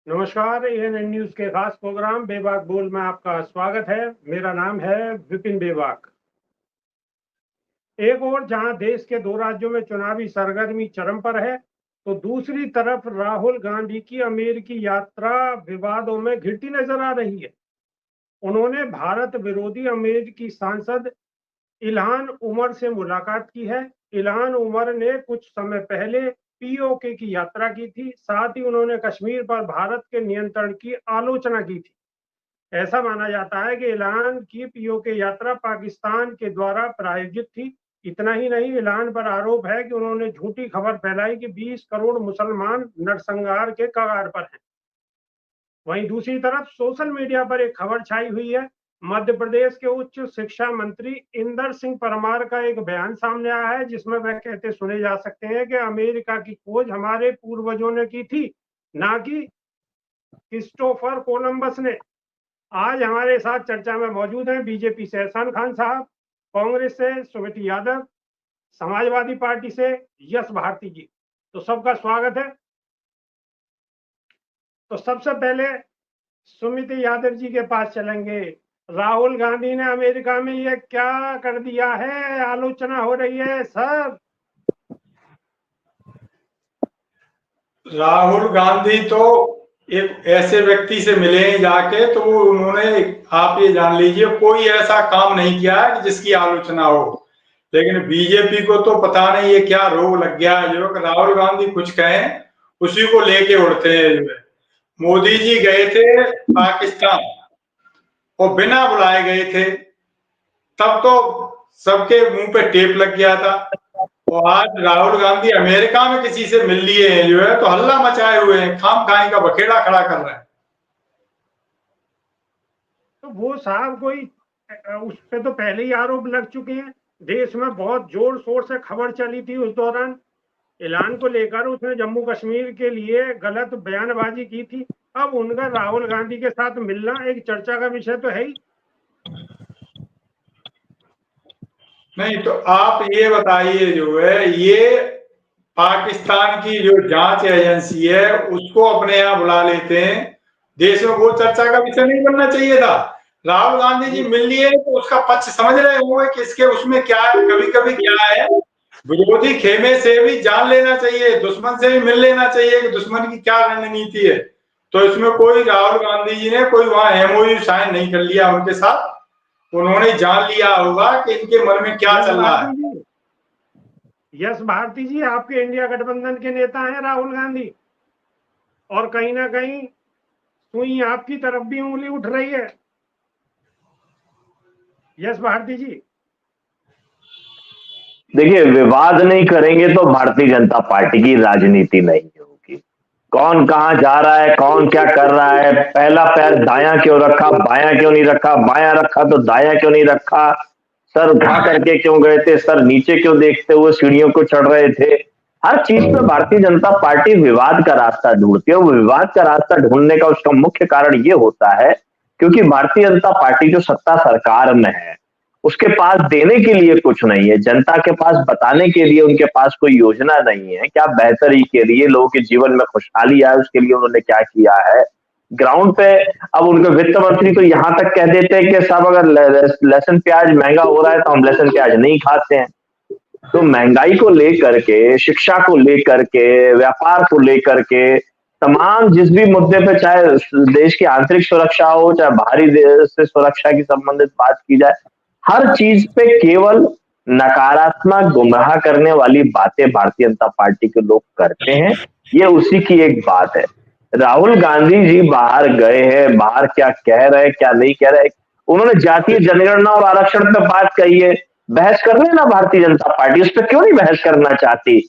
नमस्कार। ANN news के खास प्रोग्राम बेबाक बोल में आपका स्वागत है। मेरा नाम है विपिन बेबाक। एक ओर जहां देश के दो राज्यों में चुनावी सरगर्मी चरम पर है, तो दूसरी तरफ राहुल गांधी की अमेरिकी यात्रा विवादों में घिरती नजर आ रही है। उन्होंने भारत विरोधी अमेरिकी सांसद इल्हान उमर से मुलाकात की है। इल्हान उमर ने कुछ समय पहले पीओके की यात्रा की थी। साथ ही उन्होंने कश्मीर पर भारत के नियंत्रण की आलोचना की थी। ऐसा माना जाता है कि इल्हान की पीओके यात्रा पाकिस्तान के द्वारा प्रायोजित थी। इतना ही नहीं, इल्हान पर आरोप है कि उन्होंने झूठी खबर फैलाई कि 20 करोड़ मुसलमान नरसंहार के कगार पर हैं। वहीं दूसरी तरफ सोशल मीडिया पर एक खबर छाई हुई है। मध्य प्रदेश के उच्च शिक्षा मंत्री इंदर सिंह परमार का एक बयान सामने आया है, जिसमें वह कहते सुने जा सकते हैं कि अमेरिका की खोज हमारे पूर्वजों ने की थी, ना कि क्रिस्टोफर कोलंबस ने। आज हमारे साथ चर्चा में मौजूद हैं बीजेपी से एहसान खान साहब, कांग्रेस से सुमित यादव, समाजवादी पार्टी से यश भारती जी। तो सबका स्वागत है। तो सबसे पहले सुमित यादव जी के पास चलेंगे। राहुल गांधी ने अमेरिका में ये क्या कर दिया है, आलोचना हो रही है सर। राहुल गांधी तो एक ऐसे व्यक्ति से मिले हैं जाके, तो वो उन्होंने, आप ये जान लीजिए, कोई ऐसा काम नहीं किया है जिसकी आलोचना हो। लेकिन बीजेपी को तो पता नहीं ये क्या रोग लग गया है, जो राहुल गांधी कुछ कहें उसी को लेके उड़ते हैं। जो है, मोदी जी गए थे पाकिस्तान और बिना बुलाए गए थे, तब तो सबके मुंह पे टेप लग गया था। और आज राहुल गांधी अमेरिका में किसी से मिल लिए हैं, जो है, तो हल्ला मचाए हुए हैं, खाम खाई का बखेड़ा खड़ा कर रहे हैं। तो वो साहब कोई उस पे तो पहले ही आरोप लग चुके हैं। देश में बहुत जोर शोर से खबर चली थी उस दौरान ऐलान को लेकर। उसने जम्मू कश्मीर के लिए गलत बयानबाजी की थी। अब उनका राहुल गांधी के साथ मिलना एक चर्चा का विषय तो है ही। नहीं तो आप ये बताइए, जो है, ये पाकिस्तान की जो जांच एजेंसी है उसको अपने यहाँ बुला लेते हैं। देश में वो चर्चा का विषय नहीं बनना चाहिए था। राहुल गांधी जी मिल लिए तो उसका पक्ष समझ रहे होंगे कि इसके उसमें क्या है। कभी कभी क्या है, विरोधी खेमे से भी जान लेना चाहिए, दुश्मन से भी मिल लेना चाहिए कि दुश्मन की क्या रणनीति है। तो इसमें कोई राहुल गांधी जी ने कोई वहां एमओयू साइन नहीं कर लिया उनके साथ। उन्होंने जान लिया होगा कि इनके मन में क्या चल रहा है। यश भारती जी आपके इंडिया गठबंधन के नेता हैं राहुल गांधी, और कहीं ना कहीं सुई आपकी तरफ भी उंगली उठ रही है। यश भारती जी, देखिए, विवाद नहीं करेंगे तो भारतीय जनता पार्टी की राजनीति नहीं होगी। कौन कहां जा रहा है, कौन क्या कर रहा है, पहला पैर दायां क्यों रखा, बायां क्यों नहीं रखा, बायां रखा तो दायां क्यों नहीं रखा, सर उठा करके क्यों गए थे, सर नीचे क्यों देखते हुए सीढ़ियों को चढ़ रहे थे। हर चीज पे भारतीय जनता पार्टी विवाद का रास्ता ढूंढती है। वो विवाद का रास्ता ढूंढने का उसका मुख्य कारण ये होता है क्योंकि भारतीय जनता पार्टी जो सत्ता सरकार में है उसके पास देने के लिए कुछ नहीं है, जनता के पास बताने के लिए उनके पास कोई योजना नहीं है। क्या बेहतरी के लिए, लोगों के जीवन में खुशहाली आए उसके लिए उन्होंने क्या किया है ग्राउंड पे। अब उनके वित्त मंत्री तो यहां तक कह देते हैं कि साहब अगर लहसुन प्याज महंगा हो रहा है तो हम लहसुन प्याज नहीं खाते हैं। तो महंगाई को लेकर के, शिक्षा को लेकर के, व्यापार को लेकर के, तमाम जिस भी मुद्दे पे, चाहे देश की आंतरिक सुरक्षा हो चाहे बाहरी देश से सुरक्षा की संबंधित बात की जाए, हर चीज पे केवल नकारात्मक गुमराह करने वाली बातें भारतीय जनता पार्टी के लोग करते हैं। ये उसी की एक बात है। राहुल गांधी जी बाहर गए हैं, बाहर क्या कह रहे हैं क्या नहीं कह रहे, उन्होंने जातीय जनगणना और आरक्षण पे बात कही है। बहस कर लेना भारतीय जनता पार्टी, उस पर क्यों नहीं बहस करना चाहती,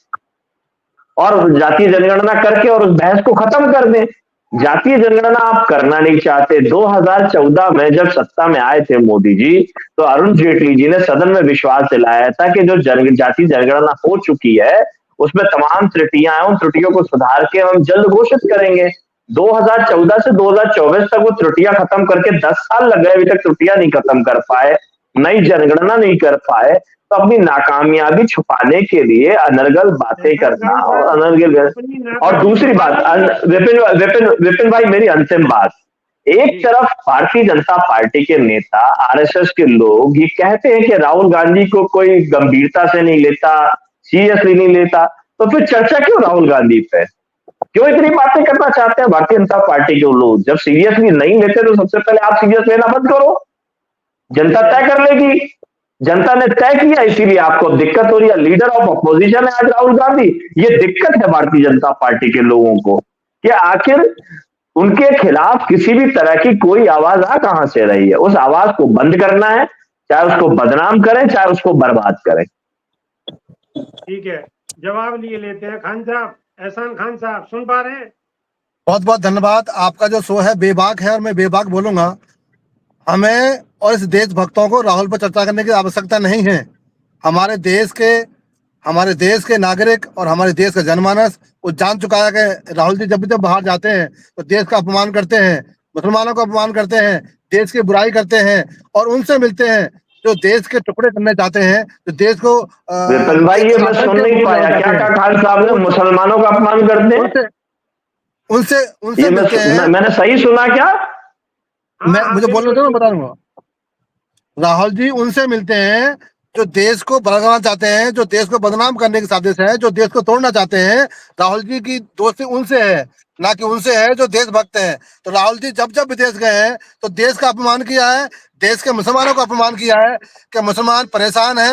और जातीय जनगणना करके और उस बहस को खत्म कर दें। जातीय जनगणना आप करना नहीं चाहते। 2014 में जब सत्ता में आए थे मोदी जी, तो अरुण जेटली जी ने सदन में विश्वास दिलाया था कि जो जातीय जनगणना हो चुकी है उसमें तमाम त्रुटियां हैं, उन त्रुटियों को सुधार के हम जल्द घोषित करेंगे। 2014 से 2024 तक वो त्रुटियां खत्म करके 10 साल लग गए, अभी तक त्रुटियां नहीं खत्म कर पाए। नई जनगणना नहीं कर पाए, तो अपनी नाकामयाबी छुपाने के लिए अनर्गल बातें करना और अनर्गल। और दूसरी बात, विपिन भाई, मेरी अंतिम बात, एक तरफ भारतीय जनता पार्टी के नेता, आरएसएस के लोग ये कहते हैं कि राहुल गांधी को कोई गंभीरता से नहीं लेता, सीरियसली नहीं लेता, तो फिर चर्चा क्यों राहुल गांधी पे? क्यों इतनी बातें करना चाहते हैं भारतीय जनता पार्टी के लोग? जब सीरियसली नहीं लेते तो सबसे पहले आप सीरियस लेना बंद करो, जनता तय कर लेगी। जनता ने तय किया, इसीलिए आपको दिक्कत हो रही है। लीडर ऑफ अपोजिशन है आज राहुल गांधी। ये दिक्कत है भारतीय जनता पार्टी के लोगों को कि आखिर उनके खिलाफ किसी भी तरह की कोई आवाज आ कहां से रही है। उस आवाज को बंद करना है, चाहे उसको बदनाम करें, चाहे उसको बर्बाद करें। ठीक है, जवाब लिए लेते हैं खान साहब। एहसान खान साहब सुन पा रहे हैं? बहुत बहुत धन्यवाद। आपका जो शो है बेबाक है और मैं बेबाक बोलूंगा। हमें और इस देशभक्तों को राहुल पर चर्चा करने की आवश्यकता नहीं है। हमारे देश के नागरिक और हमारे देश का जनमानस वो जान चुका है कि राहुल जी जब भी बाहर जाते हैं तो देश का अपमान करते हैं, मुसलमानों का अपमान करते हैं, देश की बुराई करते हैं और उनसे मिलते हैं जो देश के टुकड़े करने चाहते हैं, जो देश को विपिन भाई, ये मैं सुन नहीं पाया, क्या कहा खान साहब ने? मुसलमानों का अपमान करते हैं, उनसे मिलते हैं। मैंने सही सुना क्या? मुझे बोलने दो, मैं बता दूंगा। राहुल जी उनसे मिलते हैं जो देश को भड़काना चाहते हैं, जो देश को बदनाम करने की साजिश है, जो देश को तोड़ना चाहते हैं। राहुल जी की दोस्ती उनसे है, ना कि उनसे है जो देशभक्त हैं। तो राहुल जी जब जब विदेश गए हैं तो देश का अपमान किया है, देश के मुसलमानों का अपमान किया है कि मुसलमान परेशान हैं,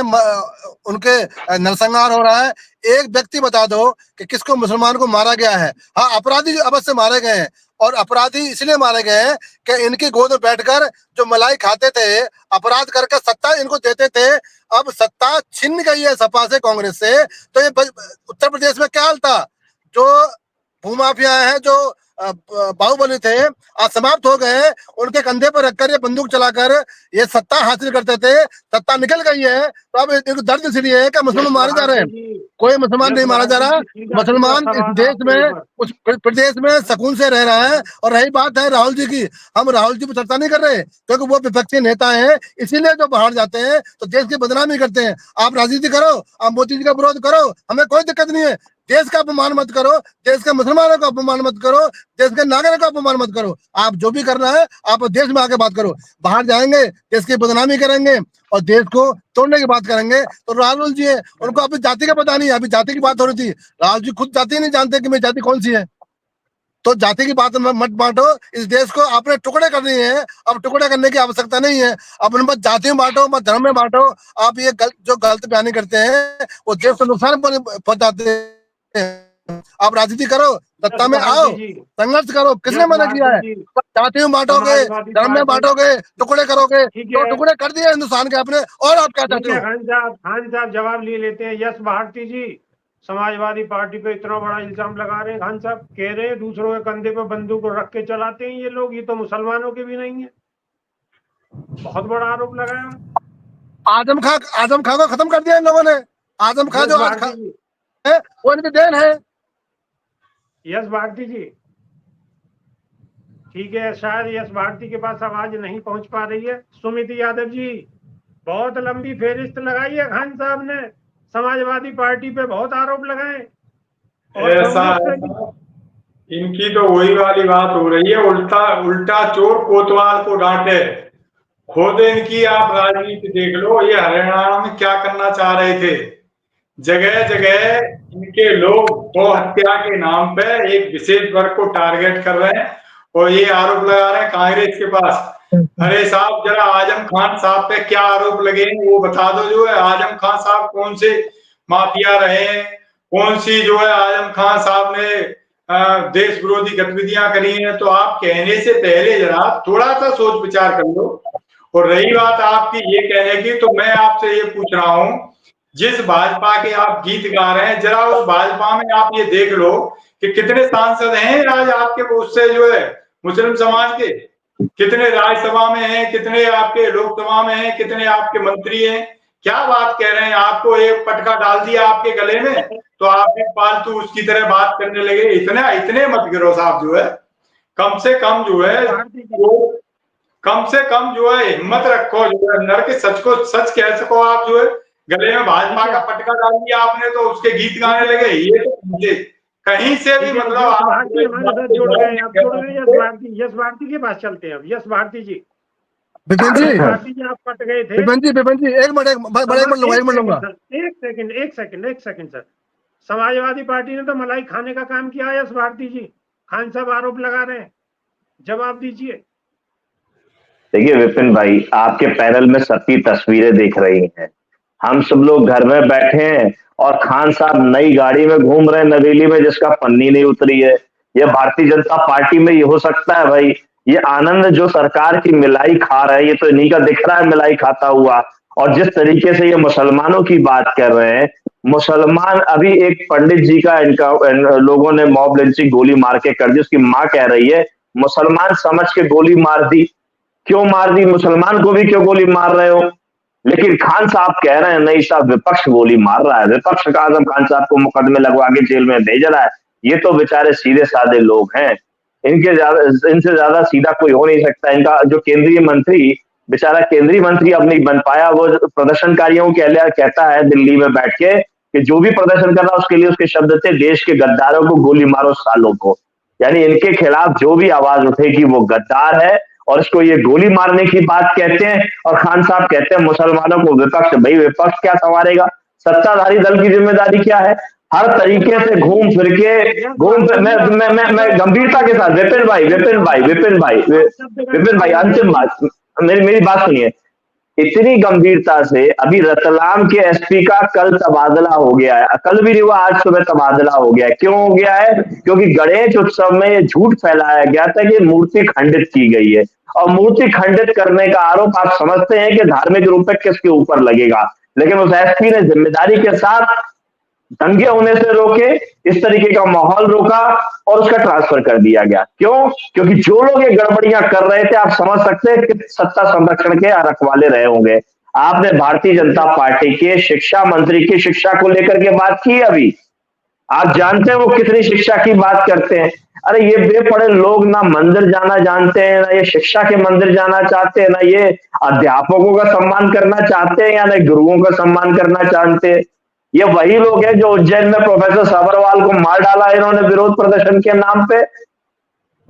उनके नरसंहार हो रहा है। एक व्यक्ति बता दो कि किसको मुसलमान को मारा गया है? हाँ, अपराधी अवश्य मारे गए हैं, और अपराधी इसलिए मारे गए हैं कि इनकी गोद में बैठकर जो मलाई खाते थे, अपराध करके सत्ता इनको देते थे। अब सत्ता छिन गई है सपा से, कांग्रेस से। तो ये उत्तर प्रदेश में क्या हाल था? जो भूमाफिया है, जो बाहुबली थे, आज समाप्त हो गए। उनके कंधे पर रखकर ये बंदूक चलाकर ये सत्ता हासिल करते थे। सत्ता निकल गई है, तो अब इनको दर्द इसलिए है कि मुसलमान मारे जा रहे हैं। कोई मुसलमान नहीं मारा जा रहा। मुसलमान इस देश में, उस प्रदेश में सुकून से रह रहा है। और रही बात है राहुल जी की, हम राहुल जी पर चर्चा नहीं कर रहे क्योंकि वो विपक्षी नेता है, इसीलिए जो बाहर जाते हैं तो देश की बदनामी करते हैं। आप राजनीति करो, आप मोदी जी का विरोध करो, हमें कोई दिक्कत नहीं है। देश का अपमान मत करो, देश के मुसलमानों का अपमान मत करो, देश के नागरिकों का अपमान मत करो। आप जो भी करना है आप देश में आके बात करो। बाहर जाएंगे, देश की बदनामी करेंगे और देश को तोड़ने की बात करेंगे। तो राहुल जी है, उनको अभी जाति का पता नहीं है। अभी जाति की बात हो रही थी, राहुल जी खुद जाति नहीं जानते कि मेरी जाति कौन सी है। तो जाति की बात मत बांटो। इस देश को आपने टुकड़े करनी है, अब टुकड़े करने की आवश्यकता नहीं है। अब मत जाति में बांटो, मत धर्म में बांटो। आप ये जो गलत बयानी करते हैं वो देश को नुकसान पहुंचाते हैं। आप राजनीति करो, सत्ता में आओ, संघर्ष करो। किसने मना किया है? जाति में बांटोगे, धर्म में बांटोगे, टुकड़े करोगे, तो टुकड़े कर दिए हिंदुस्तान के अपने। और आप क्या चाहते हो? खान साहब जवाब लिए लेते हैं। यश भारती जी समाजवादी पार्टी पे इतना बड़ा इल्जाम लगा रहे हैं। खान साहब कह रहे हैं दूसरों के कंधे पे बंदूक रख के चलाते हैं ये लोग, ये तो मुसलमानों के भी नहीं है। बहुत बड़ा आरोप लगाया। आजम खां को खत्म कर दिया इन लोगों ने। आजम खां जो आज है वो इनकी देन है। यश भारती जी, ठीक है, शायद यश भारती के पास आवाज नहीं पहुंच पा रही है। सुमित यादव जी, बहुत लंबी फेरिस्त लगाई है खान साहब ने, समाजवादी पार्टी पे बहुत आरोप लगाए। ऐसा इनकी तो वही वाली बात हो रही है, उल्टा चोर कोतवाल को डांटे। खुद इनकी आप राजनीति देख लो, ये हरियाणा में क्या करना चाह रहे थे। जगह जगह इनके लोग गौ हत्या के नाम पे एक विशेष वर्ग को टारगेट कर रहे हैं और ये आरोप लगा रहे हैं कांग्रेस के पास। अरे साहब, जरा आजम खान साहब पे क्या आरोप लगे वो बता दो। जो है आजम खान साहब कौन से माफिया रहे हैं, कौन सी जो है आजम खान साहब ने देश विरोधी गतिविधियां करी हैं। तो आप कहने से पहले जरा थोड़ा सा सोच विचार कर लो। और रही बात आपकी ये कहने की, तो मैं आपसे ये पूछ रहा हूँ, जिस भाजपा के आप गीत गा रहे हैं, जरा उस भाजपा में आप ये देख लो कि कितने सांसद हैं आज आपके उससे जो है मुस्लिम समाज के, कितने राज्यसभा में हैं, कितने आपके लोकसभा में हैं, कितने आपके मंत्री हैं। क्या बात कह रहे हैं? आपको एक पटका डाल दिया आपके गले में तो आप भी फालतू उसकी तरह बात करने लगे। इतने मत गिरो साहब, जो है कम से कम जो है वो कम से कम जो है हिम्मत रखो, जो है अंदर के सच को सच कह सको। आप जो है गले में भाजपा का पटका डाल दिया आपने तो उसके गीत गाने लगे, ये तो कहीं से भी मतलब यश भारती हमारे साथ जुड़ गए, आप जुड़ गए। यश भारती के पास चलते हैं अब। यश भारती जी, विपिन जी, भारती जी आप कट गए थे। विपिन जी एक मिनट लूंगा। एक सेकंड सर। समाजवादी पार्टी ने तो मलाई खाने का काम किया है यश भारती जी। खान साहब आरोप लगा रहे हैं, जवाब दीजिए। देखिए विपिन भाई, आपके पैनल में सबकी तस्वीरें देख रही हैं, हम सब लोग घर में बैठे हैं और खान साहब नई गाड़ी में घूम रहे हैं नवेली में, जिसका पन्नी नहीं उतरी है। ये भारतीय जनता पार्टी में ये हो सकता है भाई? ये आनंद जो सरकार की मिलाई खा रहा है, ये तो इन्हीं का दिख रहा है मिलाई खाता हुआ। और जिस तरीके से ये मुसलमानों की बात कर रहे हैं, मुसलमान अभी एक पंडित जी का इनका लोगों ने मॉब लिंचिंग गोली मार के कर दी। उसकी माँ कह रही है मुसलमान समझ के गोली मार दी। क्यों मार दी? मुसलमान को भी क्यों गोली मार रहे हो? लेकिन खान साहब कह रहे हैं नहीं साहब, विपक्ष गोली मार रहा है। विपक्ष का आजम खान साहब को मुकदमे लगवा के जेल में भेज रहा है। ये तो बेचारे सीधे साधे लोग हैं, इनसे ज्यादा सीधा कोई हो नहीं सकता। इनका जो केंद्रीय मंत्री, बेचारा केंद्रीय मंत्री अब नहीं बन पाया। वो प्रदर्शनकारियों के लिए कहता है दिल्ली में बैठ के कि जो भी प्रदर्शन कर रहा है उसके लिए उसके शब्द थे देश के गद्दारों को गोली मारो सालों को। यानी इनके खिलाफ जो भी आवाज उठेगी वो गद्दार है और इसको ये गोली मारने की बात कहते हैं। और खान साहब कहते हैं मुसलमानों को विपक्ष। भाई विपक्ष क्या संवारेगा? सत्ताधारी दल की जिम्मेदारी क्या है? हर तरीके से घूम फिर मैं गंभीरता के साथ विपिन भाई अंतिम बात, मेरी बात सुनिए। इतनी गंभीरता से अभी रतलाम के एसपी का कल तबादला हो गया है, कल भी नहीं हुआ, आज सुबह तबादला हो गया है। क्यों हो गया है? क्योंकि गणेश उत्सव में ये झूठ फैलाया गया था कि मूर्ति खंडित की गई है। और मूर्ति खंडित करने का आरोप आप समझते हैं कि धार्मिक रूप में किसके ऊपर लगेगा, लेकिन उस एसपी ने जिम्मेदारी के साथ दंगे होने से रोके, इस तरीके का माहौल रोका और उसका ट्रांसफर कर दिया गया। क्यों? क्योंकि जो लोग ये गड़बड़ियां कर रहे थे, आप समझ सकते हैं कि सत्ता संरक्षण के रखवाले रहे होंगे। आपने भारतीय जनता पार्टी के शिक्षा मंत्री की शिक्षा को लेकर के बात की अभी, आप जानते हैं वो कितनी शिक्षा की बात करते हैं। अरे ये बेपढ़े लोग ना मंदिर जाना जानते हैं, ना ये शिक्षा के मंदिर जाना चाहते हैं, ना ये अध्यापकों का सम्मान करना चाहते हैं, या ना गुरुओं का सम्मान करना चाहते हैं। ये वही लोग हैं जो उज्जैन में प्रोफेसर सबरवाल को मार डाला इन्होंने विरोध प्रदर्शन के नाम पे।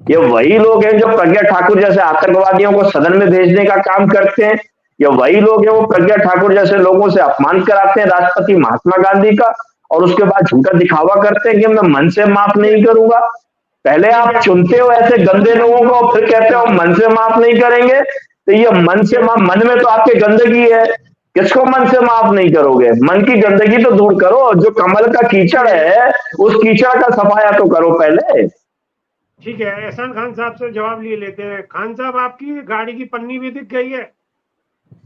ये वही लोग हैं जो प्रज्ञा ठाकुर जैसे आतंकवादियों को सदन में भेजने का काम करते हैं। ये वही लोग हैं वो प्रज्ञा ठाकुर जैसे लोगों से अपमान कराते हैं राष्ट्रपति महात्मा गांधी का, और उसके बाद झूठा दिखावा करते हैं कि मैं मन से माफ नहीं करूंगा। पहले आप चुनते हो ऐसे गंदे लोगों को, फिर कहते हो मन से माफ नहीं करेंगे। तो ये मन से माफ, मन में तो आपके गंदगी है, किसको मन से माफ नहीं करोगे? मन की गंदगी तो दूर करो, जो कमल का कीचड़ है उस कीचड़ का सफाया तो करो पहले। ठीक है, एहसान खान साहब से जवाब लिए लेते हैं। खान साहब, आपकी गाड़ी की पन्नी भी दिख गई है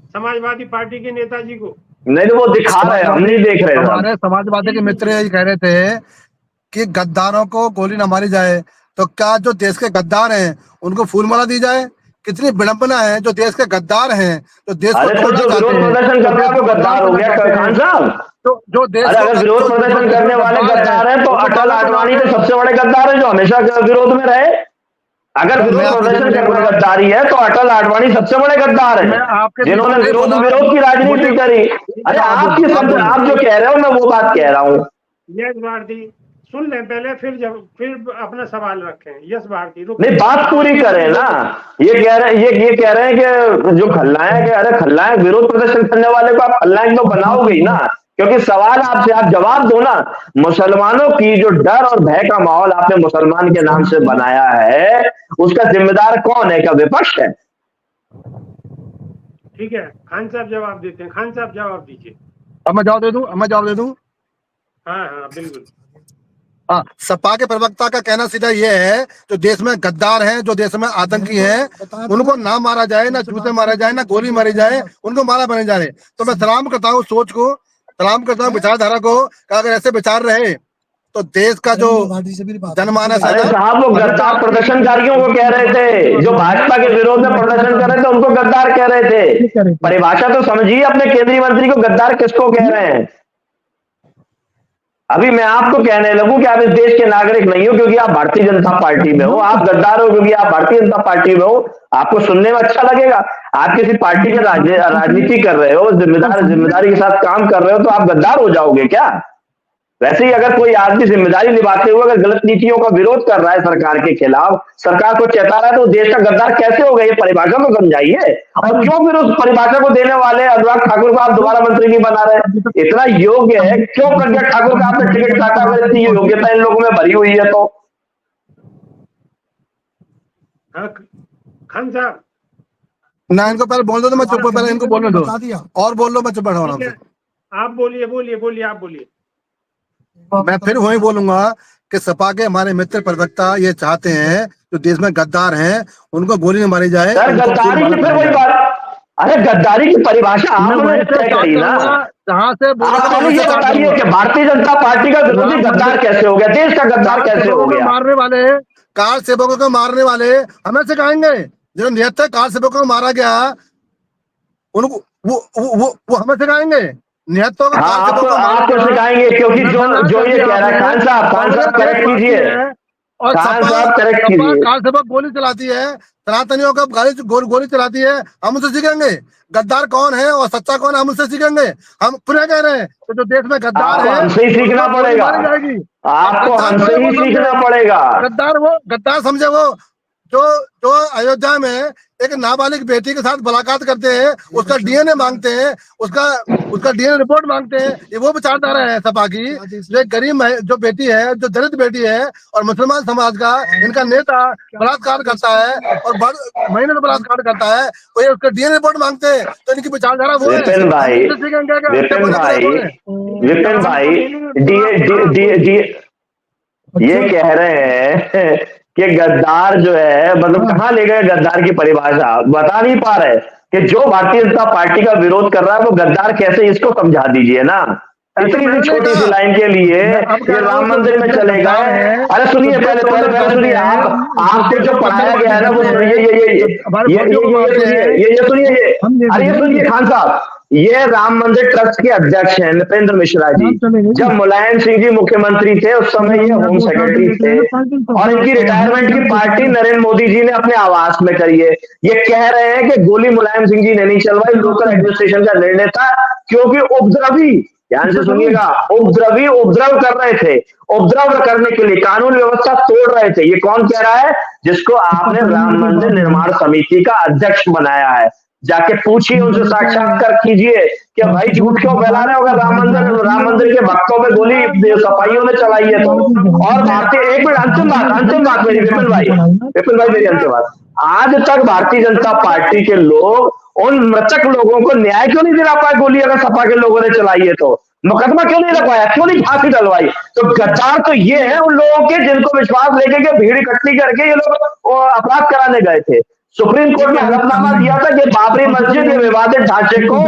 समाजवादी पार्टी के नेताजी को? नहीं, वो दिखा रहे हैं, हम नहीं देख रहे। हमारे समाजवादी के मित्र यही कह रहे थे कि गद्दारों को गोली न मारी जाए, तो क्या जो देश के गद्दार हैं उनको फूलमाला दी जाए? कितनी विडंबना है, जो देश के गद्दार हैं, जो देश को विरोध प्रदर्शन कर रहा है तो गद्दार हो गया खान साहब। तो जो देश अगर विरोध प्रदर्शन करने वाले गद्दार हैं तो अटल आडवाणी तो सबसे बड़े गद्दार है जो हमेशा विरोध में रहे। अगर विरोध प्रदर्शन करना गद्दारी है तो अटल आडवाणी सबसे बड़े गद्दार हैं जिन्होंने विरोध की राजनीति करी। अरे आपकी शब्द आप जो कह रहे हो मैं वो बात कह रहा हूँ। यश भारती सुन लें पहले, फिर अपना सवाल रखें। यश भारती नहीं, बात पूरी करें ना। ये कह रहे हैं कि जो खलनायक है, अरे खलनायक विरोध प्रदर्शन करने वाले को आप खलनायक तो बनाओगे ही ना, क्योंकि सवाल आपसे, आप जवाब दो ना। मुसलमानों की जो डर और भय का माहौल आपने मुसलमान के नाम से बनाया है, उसका जिम्मेदार कौन है? क्या विपक्ष है? ठीक है, खान साहब जवाब देते हैं। खान साहब जवाब दीजिए। अब मैं जवाब दे दूं? हाँ बिल्कुल। हाँ, सपा के प्रवक्ता का कहना सीधा ये है, जो देश में गद्दार हैं, जो देश में आतंकी हैं, उनको ना मारा जाए, ना जूते मारे जाए, ना गोली मारी जाए, उनको मारा बने जा रहे। तो मैं सलाम करता हूँ सोच को, सलाम करता हूँ विचारधारा को। अगर ऐसे विचार रहे तो देश का जो जनमानस है। साहब वो गद्दार प्रदर्शनकारियों को कह रहे थे, जो भाजपा के विरोध में प्रदर्शन कर रहे थे उनको गद्दार कह रहे थे। परिभाषा तो समझिए अपने केंद्रीय मंत्री को, गद्दार किसको कह रहे हैं? अभी मैं आपको कहने लगूं कि आप इस देश के नागरिक नहीं हो क्योंकि आप भारतीय जनता पार्टी में हो, आप गद्दार हो क्योंकि आप भारतीय जनता पार्टी में हो। आपको सुनने में अच्छा लगेगा, आप किसी पार्टी की राजनीति कर रहे हो, जिम्मेदारी के साथ काम कर रहे हो, तो आप गद्दार हो जाओगे क्या? वैसे ही अगर कोई आदमी जिम्मेदारी निभाते हुए अगर गलत नीतियों का विरोध कर रहा है सरकार के खिलाफ, सरकार को चेता रहा है, तो देश का गद्दार कैसे हो गया? ये परिभाषा को समझाइए। और क्यों फिर उस परिभाषा को देने वाले अनुराग ठाकुर को आप दोबारा मंत्री नहीं बना रहे? इतना योग्य है, क्यों प्रज्ञा ठाकुर का आपने टिकट काटा? अगर इतनी योग्यता इन लोगों में भरी हुई है तो। खान साहब ना, इनको पहले बोल दो तो मैं चुप, पहले इनको बोलने दो और बोल लो, मैं चुप बैठा हूं। आप बोलिए बोलिए बोलिए, आप बोलिए। मैं फिर वही बोलूंगा कि सपा के हमारे मित्र प्रवक्ता ये चाहते हैं जो देश में गद्दार हैं उनको गोली न मारी जाए। सर गद्दारी की फिर वही बात, अरे गद्दारी की परिभाषा आपने तय करी ना, जहां से बताइए कि भारतीय जनता पार्टी का विरोधी गद्दार कैसे हो गया, देश का गद्दार कैसे हो गया? मारने वाले, कार सेवकों को मारने वाले हमें सिखाएंगे। जो निहत्तर कार सेवकों को मारा गया उनको वो हमें सिखाएंगे। आपको सिखाएंगे, क्योंकि जो ये कह रहा है खान साहब करेक्ट कीजिए, और खान साहब करेक्ट कीजिए। कार सेवक गोली चलाती है, सनातनियों का गोली चलाती है, हम उनसे सीखेंगे गद्दार कौन है और सच्चा कौन है, हम उससे सीखेंगे। हम पुनः कह रहे हैं तो जो देश में गद्दार है हमसे ही सीखना पड़ेगा, आपको हमसे ही सीखना पड़ेगा। गद्दार समझे वो जो अयोध्या में एक नाबालिग बेटी के साथ बलात्कार करते हैं, उसका डीएनए मांगते हैं, उसका डीएनए रिपोर्ट मांगते हैं। ये वो विचारधारा है सपा की। जो गरीब जो बेटी है, जो दलित बेटी है और मुसलमान समाज का इनका नेता बलात्कार करता है और महीने में बलात्कार करता है, वो उसका डीएनए रिपोर्ट मांगते हैं। तो इनकी विचारधारा वो है। विपिन भाई ये कह रहे हैं कि गद्दार जो है, मतलब कहाँ ले गए गद्दार की परिभाषा, बता नहीं पा रहे कि जो भारतीय जनता पार्टी का विरोध कर रहा है वो गद्दार कैसे, इसको समझा दीजिए ना। इतनी सी छोटी सी लाइन के लिए ये राम मंदिर में चले गए। अरे सुनिए, पहले सुनिए, आपसे जो पढ़ाया गया है ना वो सुनिए खान साहब, ये राम मंदिर ट्रस्ट के अध्यक्ष हैं नृपेंद्र मिश्रा जी। जब मुलायम सिंह जी मुख्यमंत्री थे उस समय ये होम सेक्रेटरी थे, और इनकी रिटायरमेंट की पार्टी नरेंद्र मोदी जी ने अपने आवास में करी है। ये कह रहे हैं कि गोली मुलायम सिंह जी ने नहीं चलवाई, लोकल एडमिनिस्ट्रेशन का निर्णय था, क्योंकि उपद्रवी, ध्यान से सुनिएगा, उपद्रव कर रहे थे। उपद्रव करने के लिए कानून व्यवस्था तोड़ रहे थे। ये कौन कह रहा है? जिसको आपने राम मंदिर निर्माण समिति का अध्यक्ष बनाया है। जाके पूछिए उनसे, साक्षात्कार कीजिए कि भाई झूठ क्यों फैला रहे हो? अगर राम मंदिर के भक्तों पे गोली सपाइयों ने चलाई है तो। और भारतीय, एक मिनट, अंतिम बात मेरी, विपिन भाई मेरी अंतिम बात। आज तक भारतीय जनता पार्टी के लोग उन मृतक लोगों को न्याय क्यों नहीं दिला पाए? गोली अगर सपा के लोगों ने चलाई है तो मुकदमा क्यों नहीं रखवाया, क्यों नहीं फांसी डलवाई? तो गद्दार तो ये है उन लोगों के जिनको विश्वास लेके के भीड़ इकट्ठी करके ये लोग अपराध कराने गए थे। सुप्रीम कोर्ट ने हलफनामा दिया था कि बाबरी मस्जिद के विवादित ढांचे को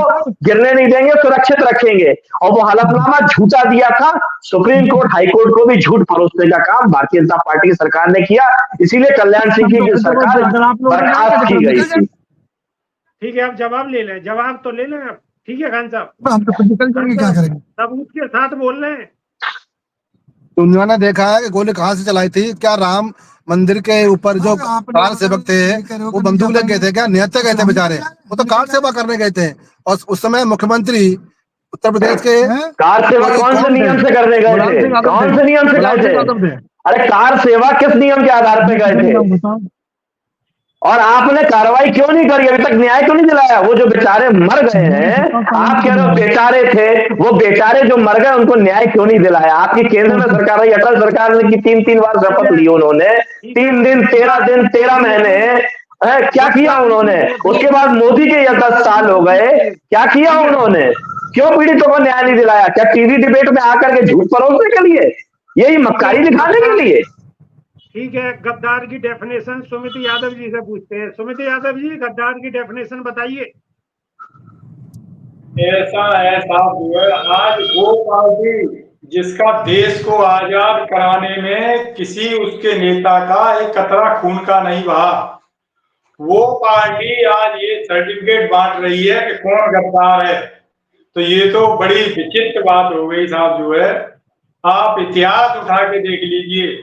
गिरने नहीं देंगे, सुरक्षित रखेंगे, और वो हलफनामा झूठा दिया था। सुप्रीम कोर्ट, हाई कोर्ट को भी झूठ परोसने का काम भारतीय जनता पार्टी की सरकार ने किया, इसीलिए कल्याण सिंह की सरकार बर्खास्त की गई थी। ठीक है, आप जवाब ले लें, जवाब तो ले लें आप। ठीक है खान साहब, क्या करेंगे? सब उसके साथ बोल रहे हैं। उन्होंने देखा है कि गोली कहाँ से चलाई थी? क्या राम मंदिर के ऊपर जो कार सेवक थे वो बंदूक लेके गए थे क्या? निहत्ते गए थे बेचारे, वो तो कार सेवा करने गए थे। और उस समय मुख्यमंत्री उत्तर प्रदेश के कार सेवा कौन से नियम से करने गए थे? कौन से नियम से गए थे? अरे कार सेवा किस नियम के आधार पे गए थे? और आपने कार्रवाई क्यों नहीं करी? अभी तक न्याय क्यों नहीं दिलाया? वो जो बेचारे मर गए हैं, आप कह रहे हो बेचारे थे, वो बेचारे जो मर गए उनको न्याय क्यों नहीं दिलाया? आपकी केंद्र में सरकार है, अटल सरकार ने की 3 बार शपथ ली उन्होंने, 3 दिन 13 महीने क्या किया उन्होंने? उसके बाद मोदी के 10 साल हो गए, क्या किया उन्होंने? क्यों पीड़ितों को न्याय नहीं दिलाया? क्या टीवी डिबेट में आकर के झूठ परोसने के लिए, यही मक्कारी दिखाने के लिए? ठीक है, गद्दार की डेफिनेशन सुमिति यादव जी से पूछते हैं। सुमिति यादव जी, गद्दार की डेफिनेशन बताइए। ऐसा है साहब, आज वो पार्टी जिसका देश को आजाद कराने में किसी उसके नेता का एक कतरा खून का नहीं बहा, वो पार्टी आज ये सर्टिफिकेट बांट रही है कि कौन गद्दार है। तो ये तो बड़ी विचित्र बात हो गई साहब। जो है आप इतिहास उठा के देख लीजिए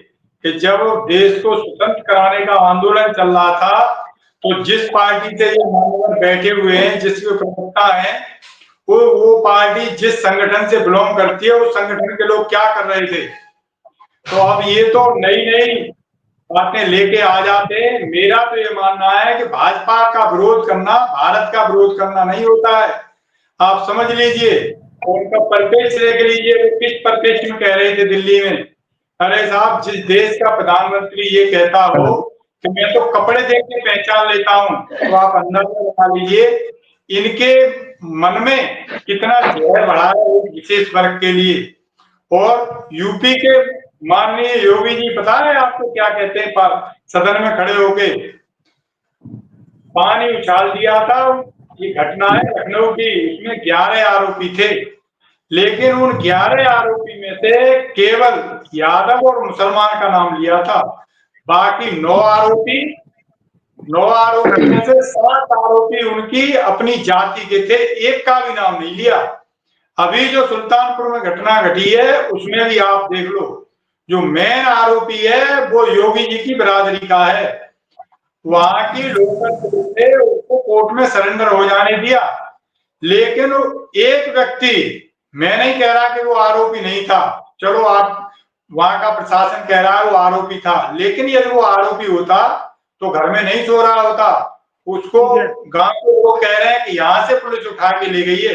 कि जब देश को स्वतंत्र कराने का आंदोलन चल रहा था तो जिस पार्टी से ये मान्यवर बैठे हुए हैं, जिसके प्रवक्ता हैं, वो पार्टी जिस संगठन से बिलोंग करती है उस संगठन के लोग क्या कर रहे थे। तो अब ये तो नई नई बातें लेके आ जाते हैं। मेरा तो ये मानना है कि भाजपा का विरोध करना भारत का विरोध करना नहीं होता है। आप समझ लीजिए, उनका परिप्रेक्ष्य देख लीजिए, वो किस परिप्रेक्ष्य में कह रहे थे दिल्ली में। अरे साहब, जिस देश का प्रधानमंत्री ये कहता हो कि मैं तो कपड़े देख के पहचान लेता हूं, तो आप अंदाजा लगा लीजिए इनके मन में कितना जहर भरा है एक विशेष वर्ग के लिए। और यूपी के माननीय योगी जी पता है आपको क्या कहते हैं? पर सदन में खड़े होके पानी उछाल दिया था। ये घटना है लखनऊ की, उसमें 11 आरोपी थे, लेकिन उन 11 आरोपी में से केवल यादव और मुसलमान का नाम लिया था। बाकी 9 आरोपी में से 7 आरोपी उनकी अपनी जाति के थे, एक का भी नाम नहीं लिया। अभी जो सुल्तानपुर में घटना घटी है उसमें भी आप देख लो, जो मेन आरोपी है वो योगी जी की बिरादरी का है। वहां की लोकल पुलिस ने उसको कोर्ट में सरेंडर हो जाने दिया, लेकिन एक व्यक्ति, मैं नहीं कह रहा कि वो आरोपी नहीं था, चलो आप वहां का प्रशासन कह रहा है वो आरोपी था, लेकिन यदि वो आरोपी होता तो घर में नहीं सो रहा होता। उसको गांव के लोग कह रहे हैं कि यहाँ से पुलिस उठा के ले गई है।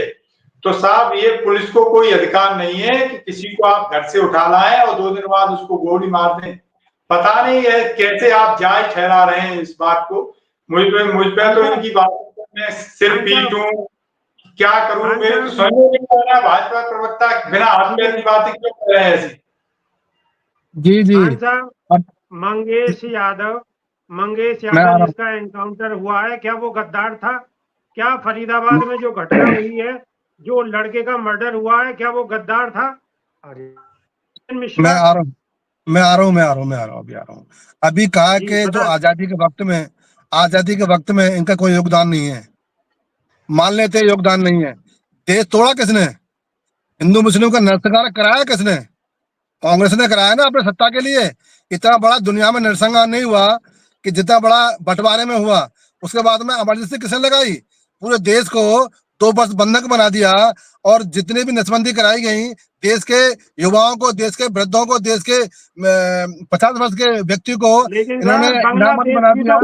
तो साहब, ये पुलिस को कोई अधिकार नहीं है कि किसी को आप घर से उठा लाएं और 2 दिन बाद उसको गोली मार दें। पता नहीं है कैसे आप जायज ठहरा रहे हैं इस बात को। मुझ पे तो इनकी बात में सिर पीटूं, क्या करूं, मेरे तो समझ में नहीं आ रहा भाजपा प्रवक्ता बिना हाथ पैर की बातें क्यों कर रहे हैं ऐसी। जी मंगेश यादव जिसका एनकाउंटर हुआ है, क्या वो गद्दार था? क्या फरीदाबाद में जो घटना हुई है, जो लड़के का मर्डर हुआ है, क्या वो गद्दार था? मैं आ रहा हूँ। अभी कहा कि जो आजादी के वक्त में इनका कोई योगदान नहीं है, मान लेते हैं योगदान नहीं है। देश तोड़ा किसने? हिंदू मुस्लिम का नरसंहार कराया किसने? कांग्रेस ने कराया ना अपने सत्ता के लिए। इतना बड़ा दुनिया में नरसंहार नहीं हुआ कि जितना बड़ा बंटवारे में हुआ। उसके बाद में इमरजेंसी किसने लगाई? पूरे देश को 2 वर्ष बंधक बना दिया और जितने भी नसबंदी कराई गई, देश के युवाओं को, देश के वृद्धों को, देश के 50 वर्ष के व्यक्ति को इन्होंने नामर्द बना दिया।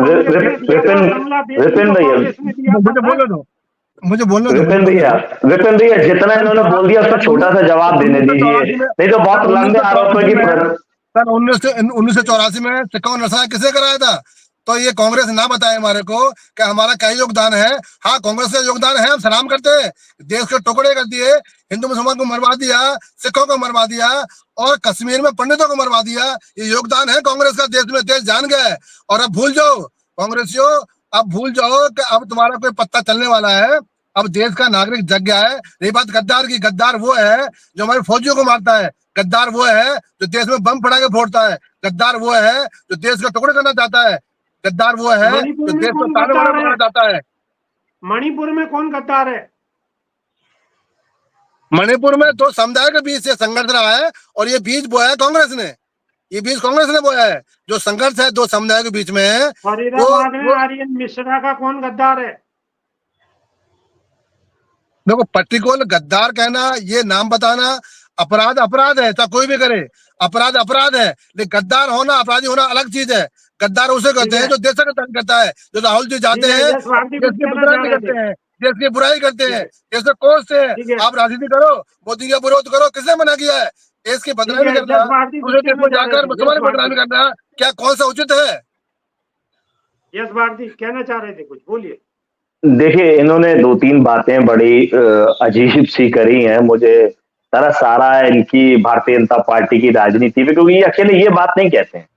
मुझे बोलने दो विपिन भैया जितना इन्होंने बोल दिया उसका छोटा सा जवाब देने दीजिए, नहीं तो बहुत लंबे आरोपों की। सन 1984 में सिक्का नरसंहार किसे कराया था? तो ये कांग्रेस ना बताए हमारे को कि हमारा क्या योगदान है। हाँ, कांग्रेस का योगदान है, हम सलाम करते हैं। देश के टुकड़े कर दिए, हिंदू मुसलमान को मरवा दिया, सिखों को मरवा दिया और कश्मीर में पंडितों को मरवा दिया। ये योगदान है कांग्रेस का। देश में देश जान गए। और अब भूल जाओ कांग्रेसियों, अब भूल जाओ कि अब तुम्हारा कोई पत्ता चलने वाला है। अब देश का नागरिक जग गया है। रही बात गद्दार की, गद्दार वो है जो हमारे फौजियों को मारता है। गद्दार वो है जो देश में बम फड़ा के फोड़ता है। गद्दार वो है जो देश को टुकड़े करना चाहता है। गद्दार वो है जो देश को तानाशाह बनाना चाहता है। मणिपुर में कौन गद्दार है? मणिपुर में 2 समुदाय के बीच से संघर्ष रहा है और ये बीज बोया है कांग्रेस ने। ये बीज कांग्रेस ने बोया है। जो संघर्ष है 2 समुदाय के बीच में, फरीदाबाद में आर्यन मिश्रा का कौन गद्दार है? देखो, पर्टिकुलर गद्दार कहना, ये नाम बताना अपराध है। चाहे कोई भी करे, अपराध है। लेकिन गद्दार होना, अपराधी होना अलग चीज है। गद्दार उसे कहते हैं जो देश का तंग करता है। जो राहुल जी जाते हैं, देश की बुराई करते हैं, देश की बुराई करते हैं, देश को कोसते हैं। आप राजनीति करो, मोदी का विरोध करो, किसने मना किया है? देश की बदनामी करना, दूसरे देश में जाकर मुसलमान बदनामी करना, क्या कौन सा उचित है? यस भारती कहना चाह रहे थे कुछ, बोलिए। देखिए, इन्होंने 2-3 बातें बड़ी अजीब सी करी हैं। मुझे तरस आ रहा है इनकी भारतीय जनता पार्टी की राजनीति पे, क्योंकि ये अकेले ये बात नहीं कहते हैं।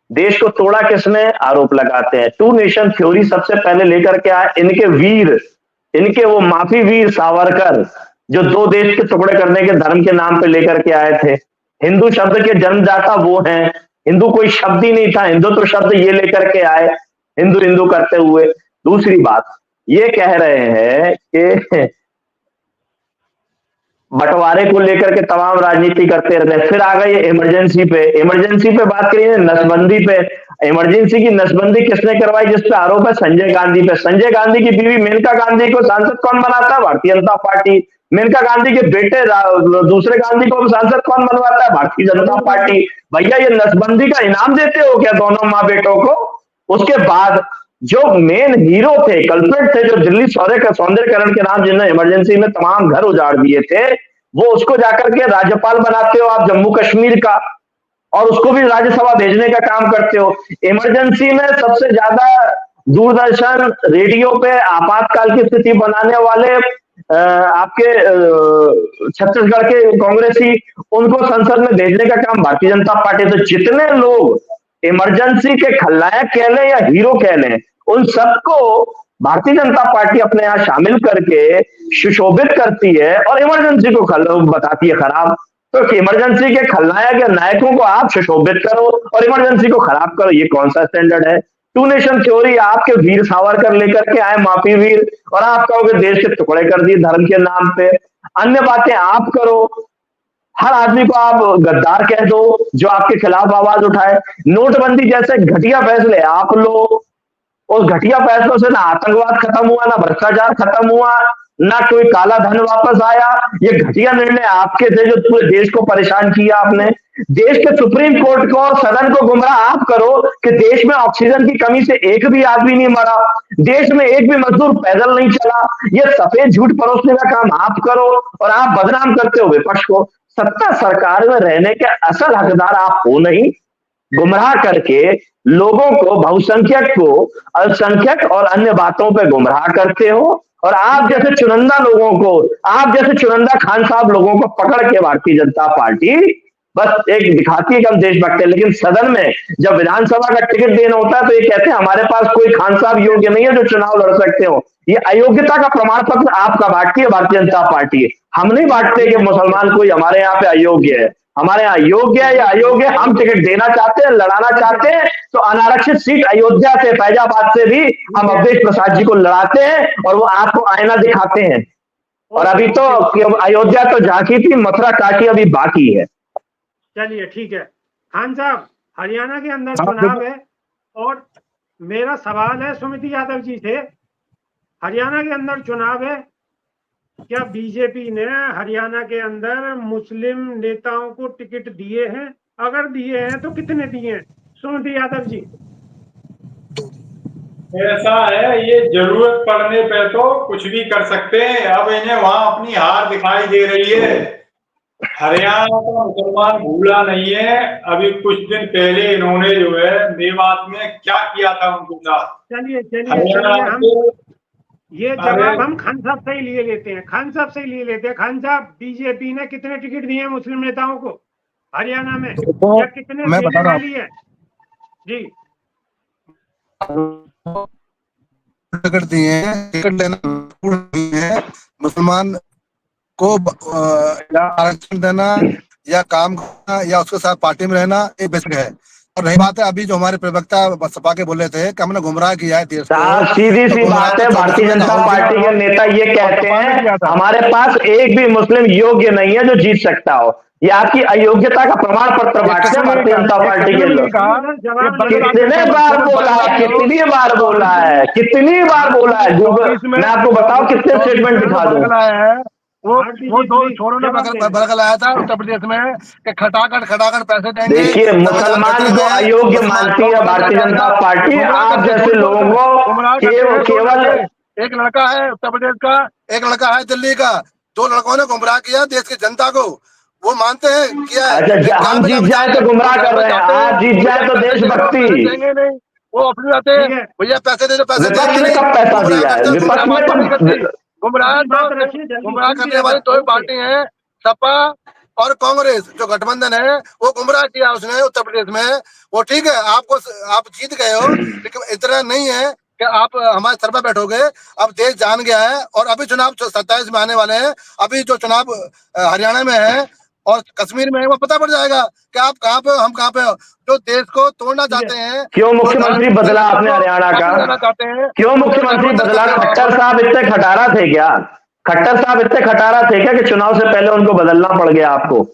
देश को तोड़ा किसने? आरोप लगाते हैं। 2 नेशन थ्योरी सबसे पहले लेकर के आए इनके वो माफी वीर सावरकर, जो 2 देश के टुकड़े करने के धर्म के नाम पे लेकर के आए थे। हिंदू शब्द के जन्मदाता वो हैं। हिंदू कोई शब्द ही नहीं था, हिंदुत्व शब्द ये लेकर के आए, हिंदू करते हुए। दूसरी बात, ये कह रहे हैं कि बंटवारे को लेकर के तमाम राजनीति करते रहते हैं। फिर आ गए इमरजेंसी पे बात करिए, नसबंदी पे। इमरजेंसी की नसबंदी किसने करवाई, जिस पे आरोप है संजय गांधी पे। संजय गांधी की बीवी मेनका गांधी को सांसद कौन बनाता है, भारतीय जनता पार्टी। मेनका गांधी के बेटे दूसरे गांधी को सांसद कौन बनवाता है, भारतीय जनता पार्टी। भैया ये नसबंदी का इनाम देते हो क्या दोनों माँ बेटों को? उसके बाद जो मेन हीरो थे, कल्प्रिट थे, जो दिल्ली सौंदर्यकरण के नाम जिन्होंने इमरजेंसी में तमाम घर उजाड़ दिए थे, वो उसको जाकर के राज्यपाल बनाते हो आप जम्मू कश्मीर का, और उसको भी राज्यसभा भेजने का काम करते हो। इमरजेंसी में सबसे ज्यादा दूरदर्शन रेडियो पे आपातकाल की स्थिति बनाने वाले आपके छत्तीसगढ़ के कांग्रेसी, उनको संसद में भेजने का काम भारतीय जनता पार्टी। तो जितने लोग इमरजेंसी के खलनायक कह लें या हीरो कह लें, उन सबको भारतीय जनता पार्टी अपने यहाँ शामिल करके सुशोभित करती है और इमरजेंसी को बताती है खराब। तो इमरजेंसी के खलनायक या नायकों को आप सुशोभित करो और इमरजेंसी को खराब करो, ये कौन सा स्टैंडर्ड है? टू नेशन थ्योरी, आपके वीर सावरकर लेकर के आए, माफी वीर, और आप कहोगे देश के टुकड़े कर दिए धर्म के नाम पे। अन्य बातें आप करो, हर आदमी को आप गद्दार कह दो जो आपके खिलाफ आवाज उठाए। नोटबंदी जैसे घटिया फैसले आप लो, उस घटिया फैसलों से ना आतंकवाद खत्म हुआ, ना भ्रष्टाचार खत्म हुआ, ना कोई काला धन वापस आया। ये घटिया निर्णय आपके थे जो पूरे देश को परेशान किया आपने। देश के सुप्रीम कोर्ट को और सदन को गुमराह आप करो कि देश में ऑक्सीजन की कमी से एक भी आदमी नहीं मरा, देश में एक भी मजदूर पैदल नहीं चला। ये सफेद झूठ परोसने का काम आप करो और आप बदनाम करते हो विपक्ष को। सत्ता सरकार में रहने के असल हकदार आप हो नहीं, गुमराह करके लोगों को, बहुसंख्यक को अल्पसंख्यक और अन्य बातों पे गुमराह करते हो। और आप जैसे चुनिंदा लोगों को, आप जैसे चुनिंदा खान साहब लोगों को पकड़ के भारतीय जनता पार्टी बस एक दिखाती है कि हम देशभक्त है, लेकिन सदन में जब विधानसभा का टिकट देना होता है तो ये कहते हैं हमारे पास कोई खान साहब योग्य नहीं है जो चुनाव लड़ सकते हो। ये अयोग्यता का प्रमाण पत्र आपका बांटती है भारतीय जनता पार्टी। हम नहीं बांटते कि मुसलमान कोई हमारे यहाँ पे अयोग्य है। हमारे यहाँ योग्य है या अयोग्य, हम टिकट देना चाहते हैं, लड़ाना चाहते हैं तो अनारक्षित सीट अयोध्या से, फैजाबाद से भी हम अवधेश प्रसाद जी को लड़ाते हैं और वो आपको आईना दिखाते हैं। और अभी तो अयोध्या तो झांकी थी, मथुरा काटी अभी बाकी है। चलिए ठीक है खान साहब, हरियाणा के अंदर चुनाव है और मेरा सवाल है सुमिति यादव जी से, हरियाणा के अंदर चुनाव है, क्या बीजेपी ने हरियाणा के अंदर मुस्लिम नेताओं को टिकट दिए हैं? अगर दिए हैं तो कितने दिए हैं? सुमिति यादव जी। ऐसा है, ये जरूरत पड़ने पे तो कुछ भी कर सकते हैं। अब इन्हें वहां अपनी हार दिखाई दे रही है। हरियाणा का मुसलमान भूला नहीं है। अभी कुछ दिन पहले इन्होंने जो है मेवात में क्या किया था उनके साथ। चलिए ये जवाब हम खान साहब से ही लिए लेते हैं, खान साहब से ही लिए लेते हैं। खान साहब, बीजेपी ने कितने टिकट दिए हैं मुस्लिम नेताओं को हरियाणा में, या कितने मैं बता रहा लिए जी? टिकट दिए हैं, टिकट लेना है, मुसलमान को आरक्षण देना या काम करना या उसके साथ पार्टी में रहना, ये बेसिक है। और रही बात है अभी जो हमारे प्रवक्ता सपा के बोले थे कि हमने गुमराह किया है देश को, सीधी सी बात है, भारतीय जनता पार्टी के नेता ये कहते हैं हमारे पास एक भी मुस्लिम योग्य नहीं है जो जीत सकता हो। ये आपकी अयोग्यता का प्रमाण पत्र बांटते हैं भारतीय जनता पार्टी के लोग। कितने बार बोला है, कितनी बार बोला है, कितनी बार बोला है? मैं आपको बताओ कितने स्टेटमेंट दिखा दूं। वो दो छोरों ने बरगल आया था उत्तर प्रदेश में कि खटाखट पैसे देंगे। देखिए, मुसलमान को अयोग्य मानती है भारतीय जनता पार्टी। आप जैसे लोगों को केवल एक लड़का है उत्तर प्रदेश का, एक लड़का है दिल्ली का, दो लड़कों ने गुमराह किया देश की जनता को। वो मानते हैं किया है। अच्छा, हम जीत जाए तो गुमराह कर रहे हैं, आप जीत जाए तो देशभक्ति। नहीं, वो अपनी बातें भैया पैसे दे दो, पैसे विपक्ष ने कब पैसा दिया है? विपक्ष में गुमराह करने वाली दो पार्टी है, सपा और कांग्रेस। जो गठबंधन है वो गुमराह किया उसने उत्तर प्रदेश में। वो ठीक है, आप जीत गए हो, लेकिन इतना नहीं है कि आप हमारे सर पर बैठोगे। अब देश जान गया है और अभी चुनाव 27 में आने वाले हैं। अभी जो चुनाव हरियाणा में है और कश्मीर में है, वो पता पड़ जाएगा कि आप कहाँ पे हो, हम कहाँ पे हो। जो देश को तोड़ना चाहते हैं। क्यों मुख्यमंत्री बदला आपने हरियाणा का? क्यों मुख्यमंत्री बदला? खट्टर साहब इतने खटारा थे क्या? खट्टर साहब इतने खटारा थे क्या कि चुनाव से पहले उनको बदलना पड़ गया आपको?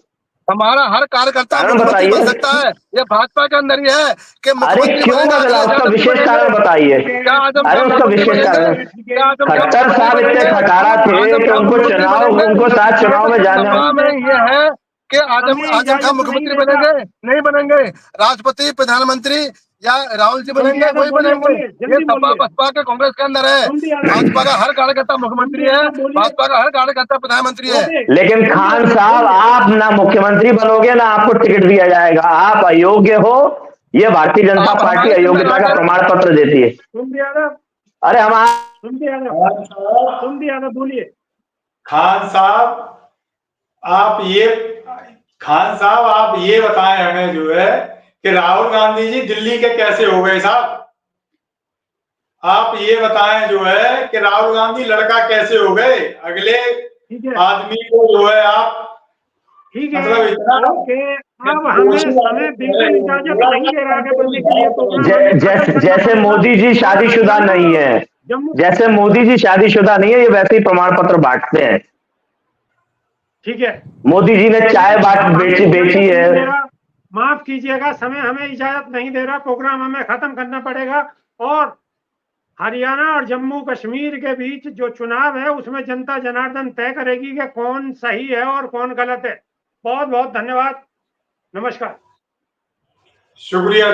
हमारा हर कार्यकर्ता कारण मुख्यमंत्री बताइए। बन सकता है, ये भाजपा के अंदर ही है कि अरे मुख्यमंत्री क्यों बनेगा, बदला? उसका अगले विशेष कारण बताइए। क्या आजम अरे खान उसका मुख्यमंत्री विशेष बनेंगे? कारण, क्या आजम खान खट्टर मुख्यमंत्री साहब इतने बनेंगे? खटारा थे आजम कि खान उनको मुख्यमंत्री चुनाव, बनेंगे? उनको शायद चुनाव में जाने। सभा में ये है कि आजम खान मुख्यमंत्री बनेंगे? नहीं बनेंगे। राष्ट्रपति, प्रधानमंत्री या राहुल जी बनेंगे? वही बनेंगे। ये सपा बसपा के कांग्रेस के अंदर है। भाजपा का हर कार्यकर्ता मुख्यमंत्री है, भाजपा का हर कार्यकर्ता प्रधानमंत्री है। लेकिन खान साहब, आप ना मुख्यमंत्री बनोगे ना आपको टिकट दिया जाएगा, आप अयोग्य हो। ये भारतीय जनता पार्टी अयोग्यता का प्रमाण पत्र देती है। अरे हम बोलिए। खान साहब आप ये बताएं हमें जो है कि राहुल गांधी जी दिल्ली के कैसे हो गए साहब? आप ये बताएं जो है कि राहुल गांधी लड़का कैसे हो गए? अगले आदमी को जो है आप मतलब इतना अब हमें समय बिल्कुल इजाजत नहीं दे रहा है बोलने के लिए। जैसे मोदी जी शादीशुदा नहीं है, जैसे मोदी जी शादीशुदा नहीं है, ये वैसे ही प्रमाण पत्र बांटते हैं। ठीक है, मोदी जी ने चाय बेची है। माफ कीजिएगा, समय हमें इजाजत नहीं दे रहा, प्रोग्राम हमें खत्म करना पड़ेगा। और हरियाणा और जम्मू कश्मीर के बीच जो चुनाव है उसमें जनता जनार्दन तय करेगी कि कौन सही है और कौन गलत है। बहुत बहुत धन्यवाद, नमस्कार, शुक्रिया।